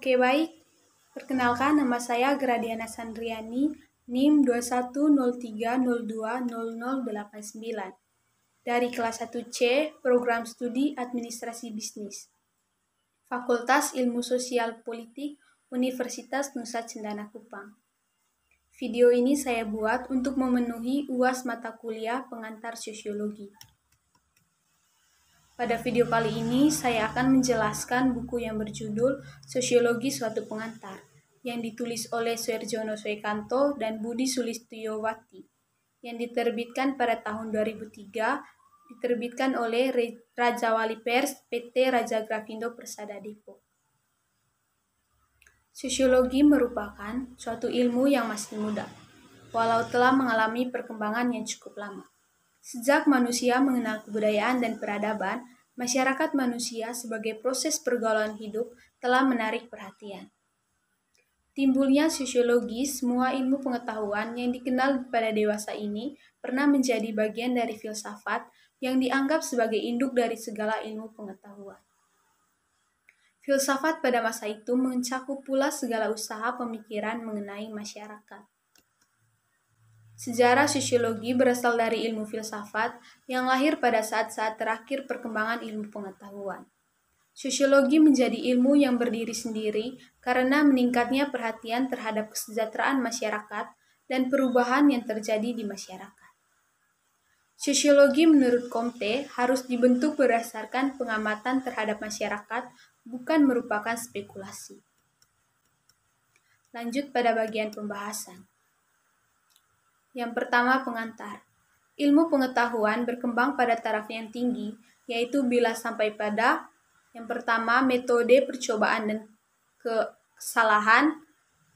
Oke, baik. Perkenalkan, nama saya Gradiana Sandriani, NIM 2103020089 dari kelas 1C, Program Studi Administrasi Bisnis, Fakultas Ilmu Sosial Politik, Universitas Nusa Cendana Kupang. Video ini saya buat untuk memenuhi UAS mata kuliah pengantar sosiologi. Pada video kali ini, saya akan menjelaskan buku yang berjudul Sosiologi Suatu Pengantar, yang ditulis oleh Suerjono Soekanto dan Budi Sulistiyowati, yang diterbitkan pada tahun 2003, diterbitkan oleh Raja Wali Pers PT Raja Grafindo Persada Depok. Sosiologi merupakan suatu ilmu yang masih muda, walau telah mengalami perkembangan yang cukup lama. Sejak manusia mengenal kebudayaan dan peradaban, masyarakat manusia sebagai proses pergaulan hidup telah menarik perhatian. Timbulnya sosiologi, semua ilmu pengetahuan yang dikenal pada dewasa ini pernah menjadi bagian dari filsafat yang dianggap sebagai induk dari segala ilmu pengetahuan. Filsafat pada masa itu mencakup pula segala usaha pemikiran mengenai masyarakat. Sejarah sosiologi berasal dari ilmu filsafat yang lahir pada saat-saat terakhir perkembangan ilmu pengetahuan. Sosiologi menjadi ilmu yang berdiri sendiri karena meningkatnya perhatian terhadap kesejahteraan masyarakat dan perubahan yang terjadi di masyarakat. Sosiologi menurut Comte harus dibentuk berdasarkan pengamatan terhadap masyarakat, bukan merupakan spekulasi. Lanjut pada bagian pembahasan. Yang pertama, pengantar. Ilmu pengetahuan berkembang pada taraf yang tinggi, yaitu bila sampai pada yang pertama, metode percobaan dan kesalahan,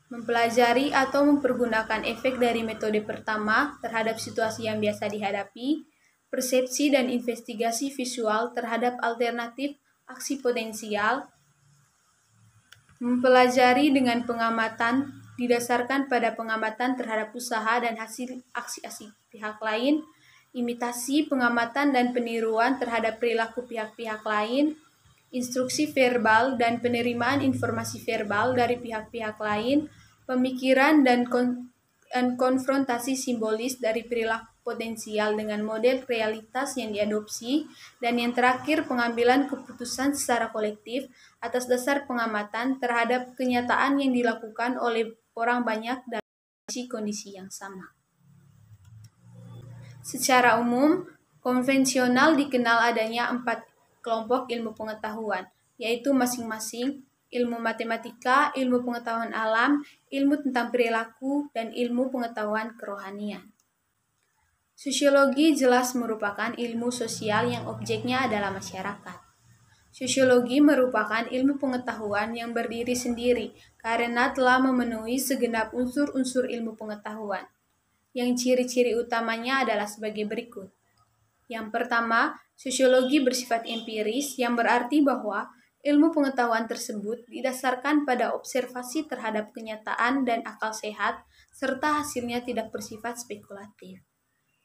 mempelajari atau mempergunakan efek dari metode pertama terhadap situasi yang biasa dihadapi, persepsi dan investigasi visual terhadap alternatif aksi potensial, mempelajari dengan pengamatan didasarkan pada pengamatan terhadap usaha dan hasil aksi-aksi pihak lain, imitasi, pengamatan dan peniruan terhadap perilaku pihak-pihak lain, instruksi verbal dan penerimaan informasi verbal dari pihak-pihak lain, pemikiran dan konfrontasi simbolis dari perilaku potensial dengan model realitas yang diadopsi, dan yang terakhir pengambilan keputusan secara kolektif atas dasar pengamatan terhadap kenyataan yang dilakukan oleh orang banyak dalam kondisi yang sama. Secara umum, konvensional dikenal adanya 4 kelompok ilmu pengetahuan, yaitu masing-masing ilmu matematika, ilmu pengetahuan alam, ilmu tentang perilaku, dan ilmu pengetahuan kerohanian. Sosiologi jelas merupakan ilmu sosial yang objeknya adalah masyarakat. Sosiologi merupakan ilmu pengetahuan yang berdiri sendiri karena telah memenuhi segenap unsur-unsur ilmu pengetahuan. Yang ciri-ciri utamanya adalah sebagai berikut. Yang pertama, sosiologi bersifat empiris, yang berarti bahwa ilmu pengetahuan tersebut didasarkan pada observasi terhadap kenyataan dan akal sehat, serta hasilnya tidak bersifat spekulatif.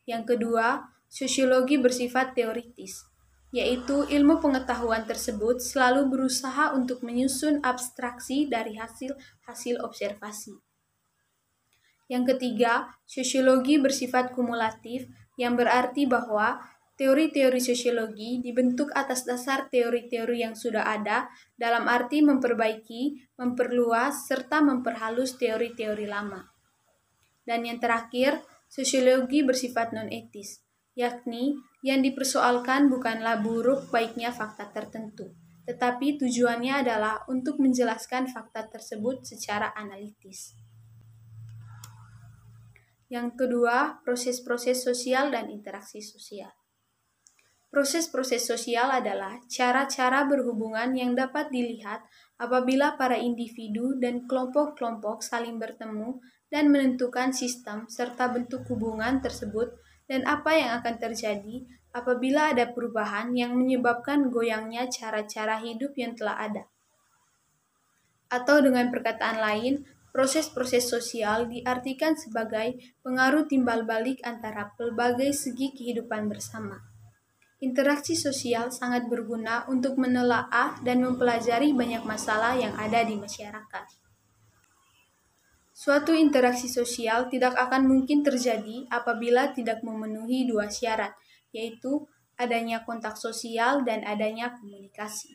Yang kedua, sosiologi bersifat teoritis, yaitu ilmu pengetahuan tersebut selalu berusaha untuk menyusun abstraksi dari hasil observasi. Yang ketiga, sosiologi bersifat kumulatif, yang berarti bahwa teori-teori sosiologi dibentuk atas dasar teori-teori yang sudah ada, dalam arti memperbaiki, memperluas, serta memperhalus teori-teori lama. Dan yang terakhir, sosiologi bersifat non-etis, yakni yang dipersoalkan bukanlah buruk baiknya fakta tertentu, tetapi tujuannya adalah untuk menjelaskan fakta tersebut secara analitis. Yang kedua, proses-proses sosial dan interaksi sosial. Proses-proses sosial adalah cara-cara berhubungan yang dapat dilihat apabila para individu dan kelompok-kelompok saling bertemu dan menentukan sistem serta bentuk hubungan tersebut, dan apa yang akan terjadi apabila ada perubahan yang menyebabkan goyangnya cara-cara hidup yang telah ada. Atau dengan perkataan lain, proses-proses sosial diartikan sebagai pengaruh timbal balik antara pelbagai segi kehidupan bersama, Interaksi sosial sangat berguna untuk menelaah dan mempelajari banyak masalah yang ada di masyarakat. Suatu interaksi sosial tidak akan mungkin terjadi apabila tidak memenuhi dua syarat, yaitu adanya kontak sosial dan adanya komunikasi.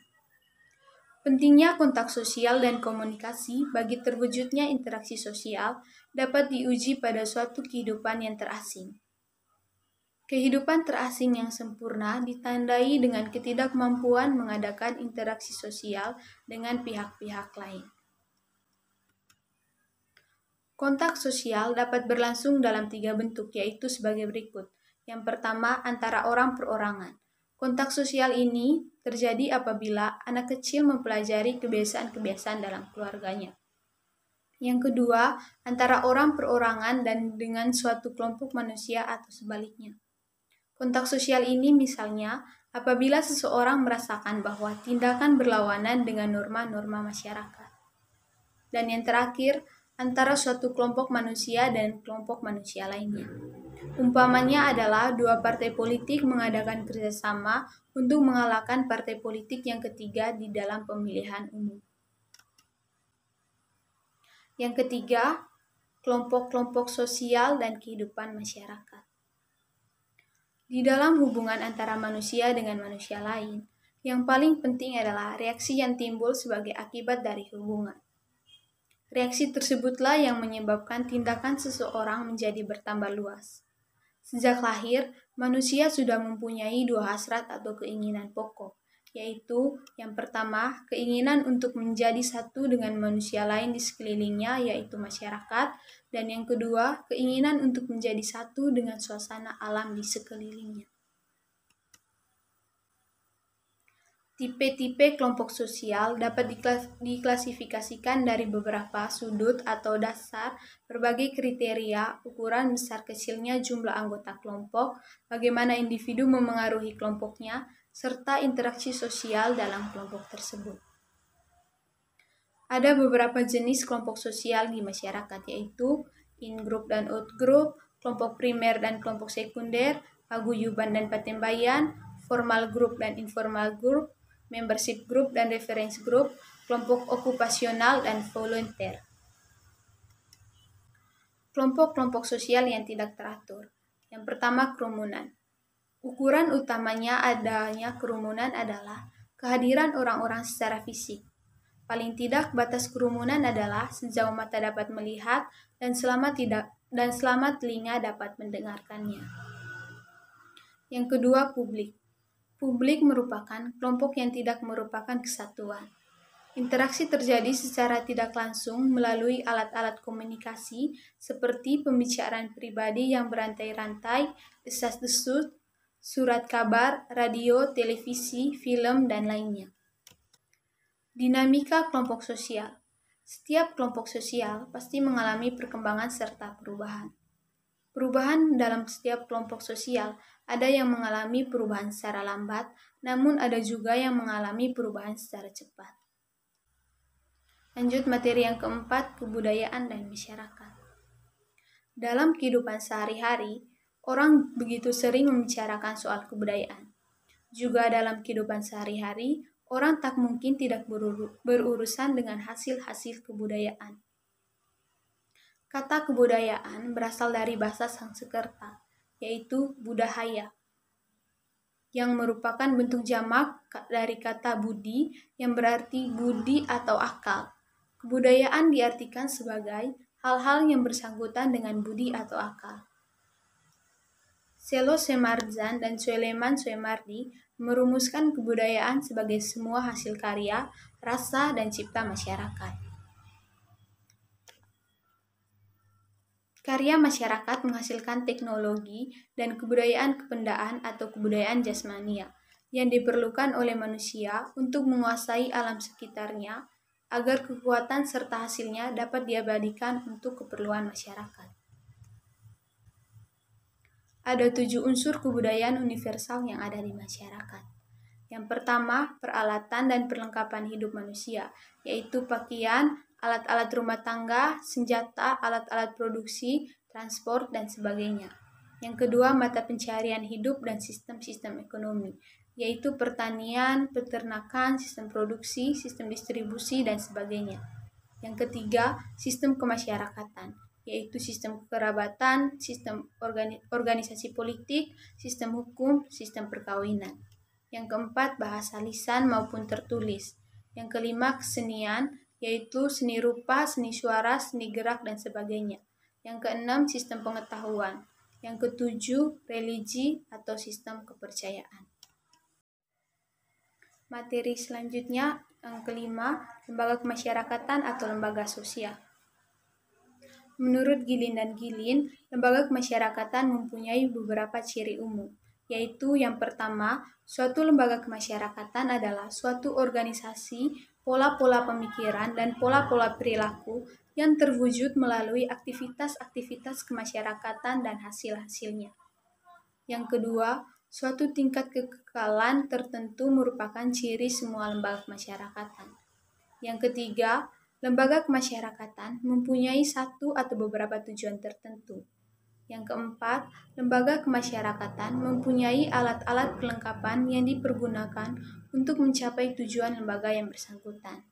Pentingnya kontak sosial dan komunikasi bagi terwujudnya interaksi sosial dapat diuji pada suatu kehidupan yang terasing. Kehidupan terasing yang sempurna ditandai dengan ketidakmampuan mengadakan interaksi sosial dengan pihak-pihak lain. Kontak sosial dapat berlangsung dalam 3 bentuk, yaitu sebagai berikut. Yang pertama, antara orang perorangan. Kontak sosial ini terjadi apabila anak kecil mempelajari kebiasaan-kebiasaan dalam keluarganya. Yang kedua, antara orang perorangan dan dengan suatu kelompok manusia atau sebaliknya. Kontak sosial ini misalnya apabila seseorang merasakan bahwa tindakan berlawanan dengan norma-norma masyarakat. Dan yang terakhir, antara suatu kelompok manusia dan kelompok manusia lainnya. Umpamanya adalah dua partai politik mengadakan kerjasama untuk mengalahkan partai politik yang ketiga di dalam pemilihan umum. Yang ketiga, kelompok-kelompok sosial dan kehidupan masyarakat. Di dalam hubungan antara manusia dengan manusia lain, yang paling penting adalah reaksi yang timbul sebagai akibat dari hubungan. Reaksi tersebutlah yang menyebabkan tindakan seseorang menjadi bertambah luas. Sejak lahir, manusia sudah mempunyai dua hasrat atau keinginan pokok, yaitu yang pertama, keinginan untuk menjadi satu dengan manusia lain di sekelilingnya, yaitu masyarakat, dan yang kedua, keinginan untuk menjadi satu dengan suasana alam di sekelilingnya. Tipe-tipe kelompok sosial dapat diklasifikasikan dari beberapa sudut atau dasar berbagai kriteria, ukuran besar kecilnya jumlah anggota kelompok, bagaimana individu memengaruhi kelompoknya, serta interaksi sosial dalam kelompok tersebut. Ada beberapa jenis kelompok sosial di masyarakat, yaitu in-group dan out-group, kelompok primer dan kelompok sekunder, paguyuban dan patembayan, formal group dan informal group, membership group dan reference group, kelompok okupasional dan volunteer. Kelompok-kelompok sosial yang tidak teratur. Yang pertama, kerumunan. Ukuran utamanya adanya kerumunan adalah kehadiran orang-orang secara fisik. Paling tidak, batas kerumunan adalah sejauh mata dapat melihat dan selama telinga dapat mendengarkannya. Yang kedua, publik. Publik merupakan kelompok yang tidak merupakan kesatuan. Interaksi terjadi secara tidak langsung melalui alat-alat komunikasi seperti pembicaraan pribadi yang berantai-rantai, desas-desus, surat kabar, radio, televisi, film, dan lainnya. Dinamika kelompok sosial. Setiap kelompok sosial pasti mengalami perkembangan serta perubahan. Perubahan dalam setiap kelompok sosial ada yang mengalami perubahan secara lambat, namun ada juga yang mengalami perubahan secara cepat. Lanjut materi yang keempat, kebudayaan dan masyarakat. Dalam kehidupan sehari-hari, orang begitu sering membicarakan soal kebudayaan. Juga dalam kehidupan sehari-hari, orang tak mungkin tidak berurusan dengan hasil-hasil kebudayaan. Kata kebudayaan berasal dari bahasa Sanskerta, yaitu budahaya, yang merupakan bentuk jamak dari kata budi yang berarti budi atau akal. Kebudayaan diartikan sebagai hal-hal yang bersangkutan dengan budi atau akal. Selo Semardzan dan Suleman Suemardi merumuskan kebudayaan sebagai semua hasil karya, rasa, dan cipta masyarakat. Karya masyarakat menghasilkan teknologi dan kebudayaan kependaan atau kebudayaan jasmania yang diperlukan oleh manusia untuk menguasai alam sekitarnya agar kekuatan serta hasilnya dapat diabadikan untuk keperluan masyarakat. Ada 7 unsur kebudayaan universal yang ada di masyarakat. Yang pertama, peralatan dan perlengkapan hidup manusia, yaitu pakaian, alat-alat rumah tangga, senjata, alat-alat produksi, transport, dan sebagainya. Yang kedua, mata pencaharian hidup dan sistem-sistem ekonomi, yaitu pertanian, peternakan, sistem produksi, sistem distribusi, dan sebagainya. Yang ketiga, sistem kemasyarakatan, yaitu sistem kekerabatan, sistem organisasi politik, sistem hukum, sistem perkawinan. Yang keempat, bahasa lisan maupun tertulis. Yang kelima, kesenian, yaitu seni rupa, seni suara, seni gerak, dan sebagainya. Yang keenam, sistem pengetahuan. Yang ketujuh, religi atau sistem kepercayaan. Materi selanjutnya, yang kelima, lembaga kemasyarakatan atau lembaga sosial. Menurut Gilin dan Gilin, lembaga kemasyarakatan mempunyai beberapa ciri umum, yaitu yang pertama, suatu lembaga kemasyarakatan adalah suatu organisasi, pola-pola pemikiran, dan pola-pola perilaku yang terwujud melalui aktivitas-aktivitas kemasyarakatan dan hasil-hasilnya. Yang kedua, suatu tingkat kekekalan tertentu merupakan ciri semua lembaga kemasyarakatan. Yang ketiga, lembaga kemasyarakatan mempunyai satu atau beberapa tujuan tertentu. Yang keempat, lembaga kemasyarakatan mempunyai alat-alat kelengkapan yang dipergunakan untuk mencapai tujuan lembaga yang bersangkutan.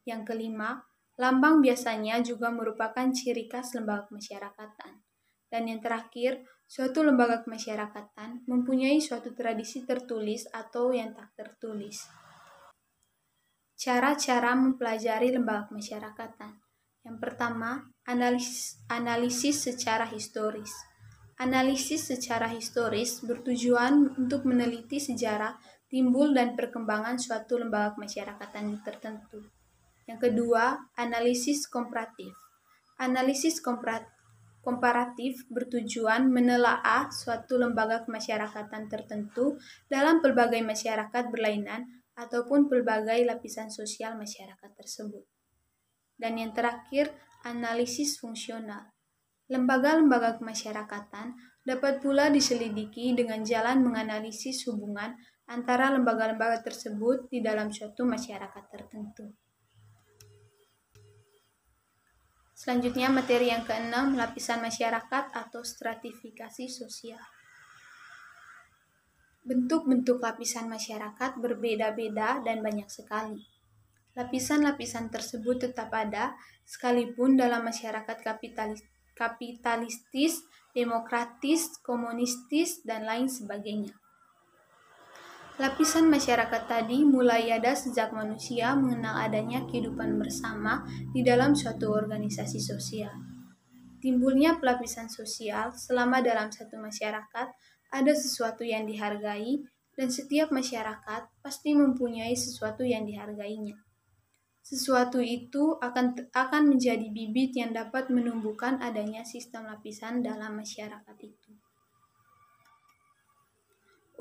Yang kelima, lambang biasanya juga merupakan ciri khas lembaga kemasyarakatan. Dan yang terakhir, suatu lembaga kemasyarakatan mempunyai suatu tradisi tertulis atau yang tak tertulis. Cara-cara mempelajari lembaga kemasyarakatan. Yang pertama, analisis secara historis. Analisis secara historis bertujuan untuk meneliti sejarah, timbul dan perkembangan suatu lembaga kemasyarakatan tertentu. Yang kedua, analisis komparatif. Analisis komparatif bertujuan menelaah suatu lembaga kemasyarakatan tertentu dalam pelbagai masyarakat berlainan ataupun pelbagai lapisan sosial masyarakat tersebut. Dan yang terakhir, analisis fungsional. Lembaga-lembaga kemasyarakatan dapat pula diselidiki dengan jalan menganalisis hubungan antara lembaga-lembaga tersebut di dalam suatu masyarakat tertentu. Selanjutnya, materi yang keenam, lapisan masyarakat atau stratifikasi sosial. Bentuk-bentuk lapisan masyarakat berbeda-beda dan banyak sekali. Lapisan-lapisan tersebut tetap ada, sekalipun dalam masyarakat kapitalistis, demokratis, komunistis, dan lain sebagainya. Lapisan masyarakat tadi mulai ada sejak manusia mengenal adanya kehidupan bersama di dalam suatu organisasi sosial. Timbulnya pelapisan sosial selama dalam satu masyarakat ada sesuatu yang dihargai dan setiap masyarakat pasti mempunyai sesuatu yang dihargainya. Sesuatu itu akan menjadi bibit yang dapat menumbuhkan adanya sistem lapisan dalam masyarakat itu.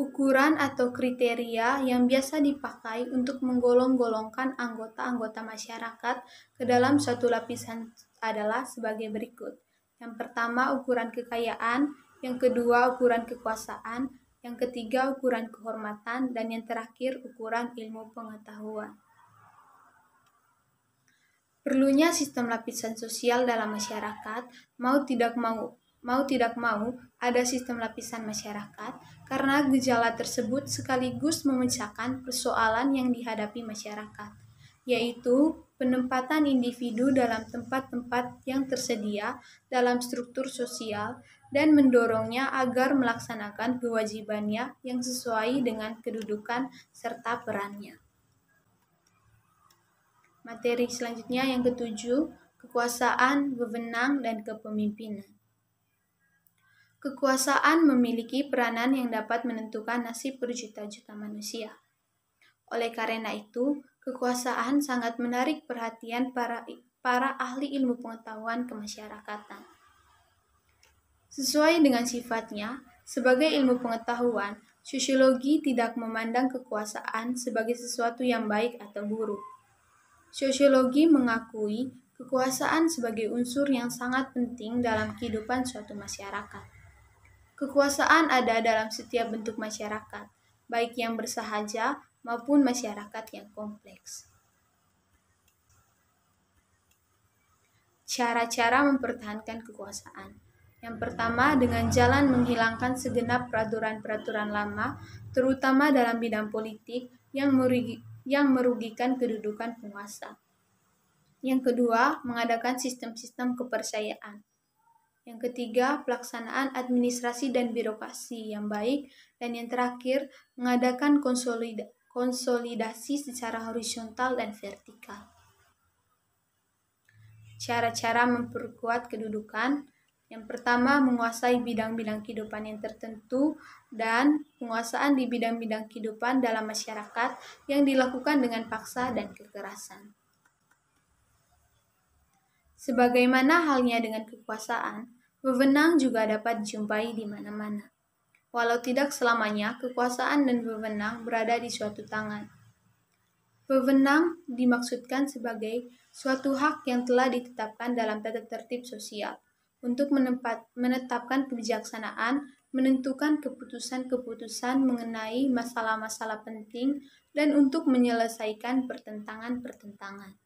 Ukuran atau kriteria yang biasa dipakai untuk menggolong-golongkan anggota-anggota masyarakat ke dalam suatu lapisan adalah sebagai berikut. Yang pertama, ukuran kekayaan, yang kedua, ukuran kekuasaan, yang ketiga, ukuran kehormatan, dan yang terakhir, ukuran ilmu pengetahuan. Perlunya sistem lapisan sosial dalam masyarakat, mau tidak mau ada sistem lapisan masyarakat karena gejala tersebut sekaligus memecahkan persoalan yang dihadapi masyarakat, yaitu penempatan individu dalam tempat-tempat yang tersedia dalam struktur sosial dan mendorongnya agar melaksanakan kewajibannya yang sesuai dengan kedudukan serta perannya. Materi selanjutnya yang ketujuh, kekuasaan, wewenang, dan kepemimpinan. Kekuasaan memiliki peranan yang dapat menentukan nasib berjuta-juta manusia. Oleh karena itu, kekuasaan sangat menarik perhatian para ahli ilmu pengetahuan kemasyarakatan. Sesuai dengan sifatnya, sebagai ilmu pengetahuan, sosiologi tidak memandang kekuasaan sebagai sesuatu yang baik atau buruk. Sosiologi mengakui kekuasaan sebagai unsur yang sangat penting dalam kehidupan suatu masyarakat. Kekuasaan ada dalam setiap bentuk masyarakat, baik yang bersahaja maupun masyarakat yang kompleks. Cara-cara mempertahankan kekuasaan. Yang pertama, dengan jalan menghilangkan segenap peraturan-peraturan lama, terutama dalam bidang politik yang merugikan kedudukan penguasa. Yang kedua, mengadakan sistem-sistem kepercayaan. Yang ketiga, pelaksanaan administrasi dan birokrasi yang baik. Dan yang terakhir, mengadakan konsolidasi secara horizontal dan vertikal. Cara-cara memperkuat kedudukan. Yang pertama, menguasai bidang-bidang kehidupan yang tertentu dan penguasaan di bidang-bidang kehidupan dalam masyarakat yang dilakukan dengan paksa dan kekerasan. Sebagaimana halnya dengan kekuasaan, wewenang juga dapat dijumpai di mana-mana. Walau tidak selamanya kekuasaan dan wewenang berada di suatu tangan. Wewenang dimaksudkan sebagai suatu hak yang telah ditetapkan dalam tata tertib sosial untuk menetapkan kebijaksanaan, menentukan keputusan-keputusan mengenai masalah-masalah penting, dan untuk menyelesaikan pertentangan-pertentangan.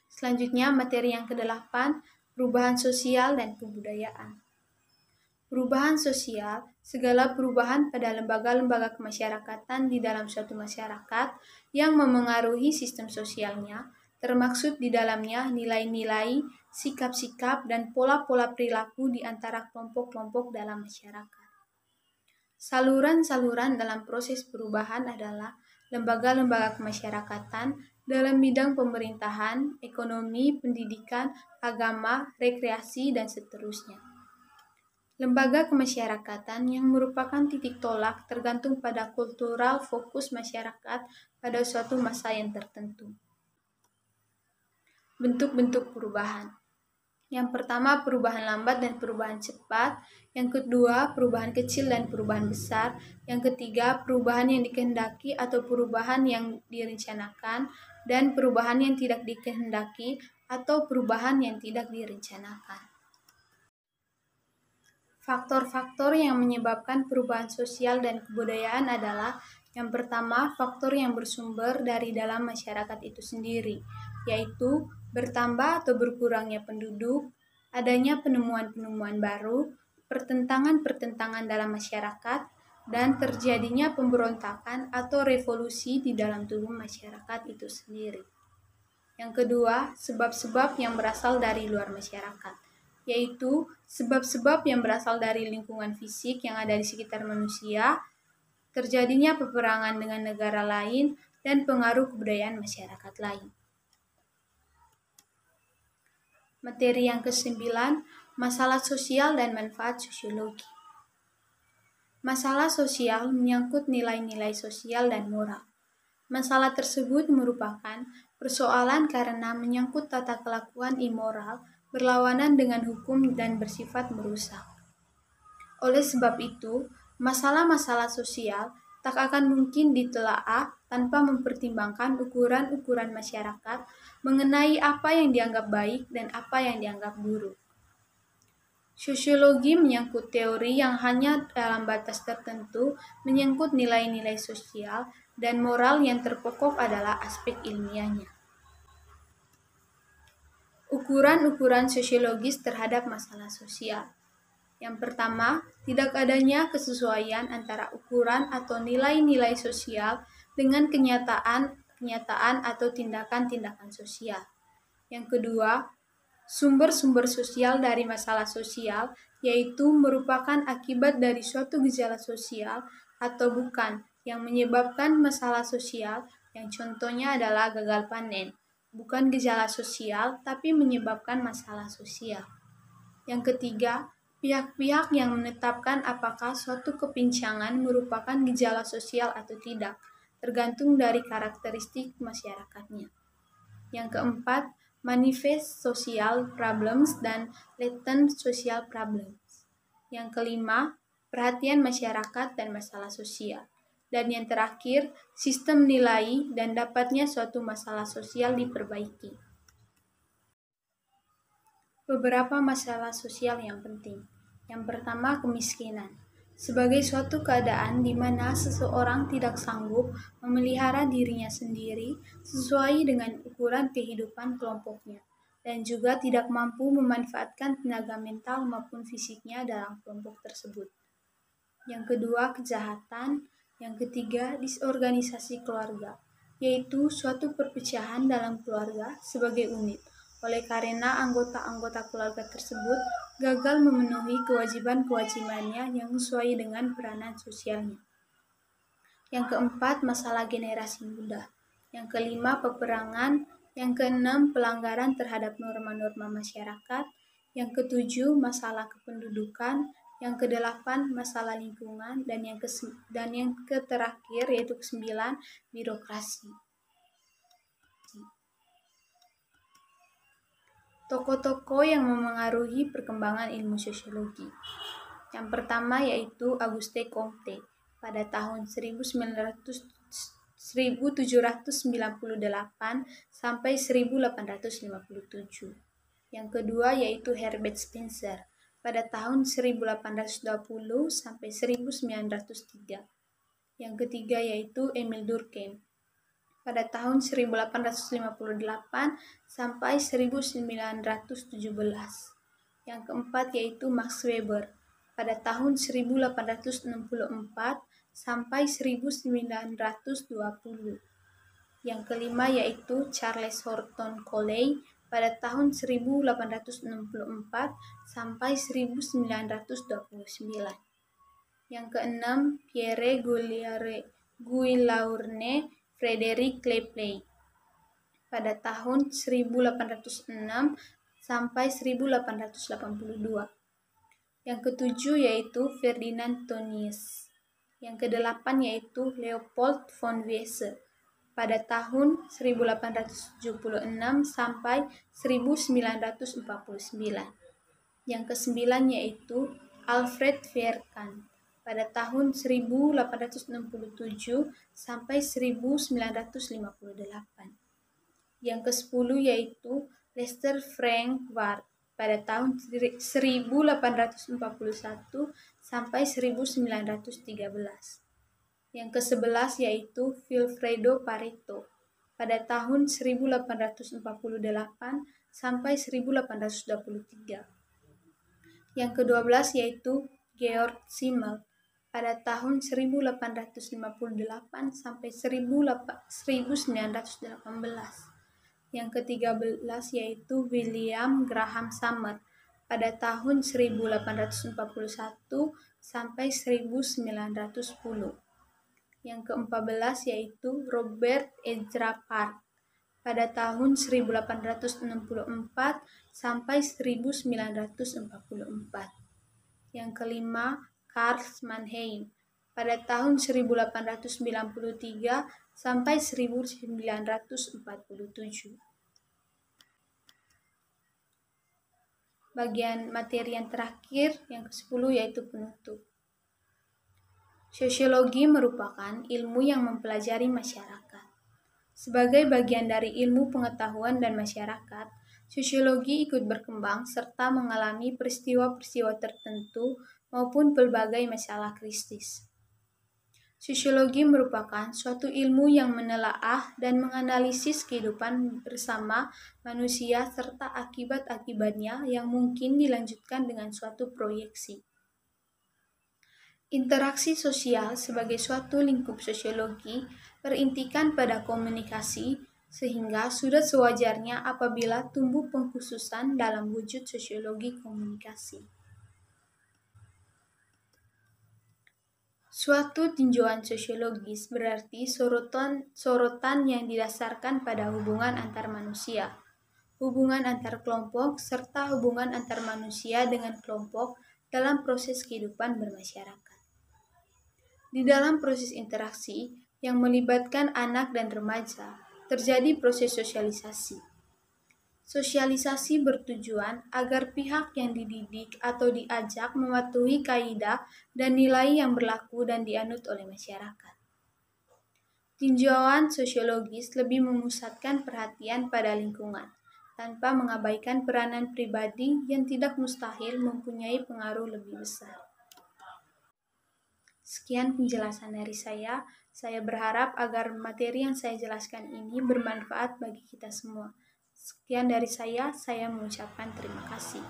Selanjutnya, materi yang ke-8, perubahan sosial dan kebudayaan. Perubahan sosial, segala perubahan pada lembaga-lembaga kemasyarakatan di dalam suatu masyarakat yang memengaruhi sistem sosialnya, termaksud di dalamnya nilai-nilai, sikap-sikap, dan pola-pola perilaku di antara kelompok-kelompok dalam masyarakat. Saluran-saluran dalam proses perubahan adalah lembaga-lembaga kemasyarakatan dalam bidang pemerintahan, ekonomi, pendidikan, agama, rekreasi, dan seterusnya. Lembaga kemasyarakatan yang merupakan titik tolak tergantung pada kultural fokus masyarakat pada suatu masa yang tertentu. Bentuk-bentuk perubahan. Yang pertama, perubahan lambat dan perubahan cepat. Yang kedua, perubahan kecil dan perubahan besar. Yang ketiga, perubahan yang dikehendaki atau perubahan yang direncanakan. Dan perubahan yang tidak dikehendaki atau perubahan yang tidak direncanakan. Faktor-faktor yang menyebabkan perubahan sosial dan kebudayaan adalah yang pertama, faktor yang bersumber dari dalam masyarakat itu sendiri, yaitu bertambah atau berkurangnya penduduk, adanya penemuan-penemuan baru, pertentangan-pertentangan dalam masyarakat, dan terjadinya pemberontakan atau revolusi di dalam tubuh masyarakat itu sendiri. Yang kedua, sebab-sebab yang berasal dari luar masyarakat, yaitu sebab-sebab yang berasal dari lingkungan fisik yang ada di sekitar manusia, terjadinya peperangan dengan negara lain, dan pengaruh kebudayaan masyarakat lain. Materi yang ke-9, masalah sosial dan manfaat sosiologi. Masalah sosial menyangkut nilai-nilai sosial dan moral. Masalah tersebut merupakan persoalan karena menyangkut tata kelakuan immoral, berlawanan dengan hukum dan bersifat merusak. Oleh sebab itu, masalah-masalah sosial tak akan mungkin ditelaah tanpa mempertimbangkan ukuran-ukuran masyarakat mengenai apa yang dianggap baik dan apa yang dianggap buruk. Sosiologi menyangkut teori yang hanya dalam batas tertentu menyangkut nilai-nilai sosial dan moral yang terpokok adalah aspek ilmiahnya. Ukuran-ukuran sosiologis terhadap masalah sosial. Yang pertama, tidak adanya kesesuaian antara ukuran atau nilai-nilai sosial dengan kenyataan atau tindakan-tindakan sosial. Yang kedua, sumber-sumber sosial dari masalah sosial, yaitu merupakan akibat dari suatu gejala sosial atau bukan, yang menyebabkan masalah sosial, yang contohnya adalah gagal panen, bukan gejala sosial, tapi menyebabkan masalah sosial. Yang ketiga, pihak-pihak yang menetapkan apakah suatu kepincangan merupakan gejala sosial atau tidak, tergantung dari karakteristik masyarakatnya. Yang keempat, manifest social problems dan latent social problems. Yang kelima, perhatian masyarakat dan masalah sosial. Dan yang terakhir, sistem nilai dan dapatnya suatu masalah sosial diperbaiki. Beberapa masalah sosial yang penting. Yang pertama, kemiskinan. Sebagai suatu keadaan di mana seseorang tidak sanggup memelihara dirinya sendiri sesuai dengan ukuran kehidupan kelompoknya, dan juga tidak mampu memanfaatkan tenaga mental maupun fisiknya dalam kelompok tersebut. Yang kedua, kejahatan. Yang ketiga, disorganisasi keluarga, yaitu suatu perpecahan dalam keluarga sebagai unit, oleh karena anggota-anggota keluarga tersebut gagal memenuhi kewajiban-kewajibannya yang sesuai dengan peranan sosialnya. Yang keempat, masalah generasi muda. Yang kelima, peperangan. Yang keenam, pelanggaran terhadap norma-norma masyarakat. Yang ketujuh, masalah kependudukan. Yang kedelapan, masalah lingkungan. Dan yang terakhir, yaitu kesembilan, birokrasi. Tokoh-tokoh yang memengaruhi perkembangan ilmu sosiologi. Yang pertama yaitu Auguste Comte pada tahun 1798 sampai 1857. Yang kedua yaitu Herbert Spencer pada tahun 1820 sampai 1903. Yang ketiga yaitu Emile Durkheim pada tahun 1858 sampai 1917. Yang keempat yaitu Max Weber pada tahun 1864 sampai 1920. Yang kelima yaitu Charles Horton Coley pada tahun 1864 sampai 1929. Yang keenam Pierre Guillaume Frederick Lepley pada tahun 1806 sampai 1882. Yang ketujuh yaitu Ferdinand Tönnies. Yang kedelapan yaitu Leopold von Wiese pada tahun 1876 sampai 1949. Yang kesembilan yaitu Alfred Vierkant pada tahun 1867 sampai 1958. Yang ke-10 yaitu Lester Frank Ward pada tahun 1841 sampai 1913. Yang ke-11 yaitu Vilfredo Pareto pada tahun 1848 sampai 1823. Yang ke-12 yaitu Georg Simmel pada tahun 1858 sampai 1918. Yang ke-13 yaitu William Graham Sumner pada tahun 1841 sampai 1910. Yang ke-14 yaitu Robert Ezra Park pada tahun 1864 sampai 1944. Yang kelima, Karl Mannheim pada tahun 1893 sampai 1947. Bagian materi yang terakhir, yang ke-10 yaitu penutup. Sosiologi merupakan ilmu yang mempelajari masyarakat. Sebagai bagian dari ilmu pengetahuan dan masyarakat, sosiologi ikut berkembang serta mengalami peristiwa-peristiwa tertentu maupun berbagai masalah kritis. Sosiologi merupakan suatu ilmu yang menelaah dan menganalisis kehidupan bersama manusia serta akibat-akibatnya yang mungkin dilanjutkan dengan suatu proyeksi. Interaksi sosial sebagai suatu lingkup sosiologi berintikan pada komunikasi, sehingga sudah sewajarnya apabila tumbuh pengkhususan dalam wujud sosiologi komunikasi. Suatu tinjauan sosiologis berarti sorotan yang didasarkan pada hubungan antar manusia, hubungan antar kelompok, serta hubungan antar manusia dengan kelompok dalam proses kehidupan bermasyarakat. Di dalam proses interaksi yang melibatkan anak dan remaja, terjadi proses sosialisasi. Sosialisasi bertujuan agar pihak yang dididik atau diajak mematuhi kaidah dan nilai yang berlaku dan dianut oleh masyarakat. Tinjauan sosiologis lebih memusatkan perhatian pada lingkungan, tanpa mengabaikan peranan pribadi yang tidak mustahil mempunyai pengaruh lebih besar. Sekian penjelasan dari saya. Saya berharap agar materi yang saya jelaskan ini bermanfaat bagi kita semua. Sekian dari saya mengucapkan terima kasih.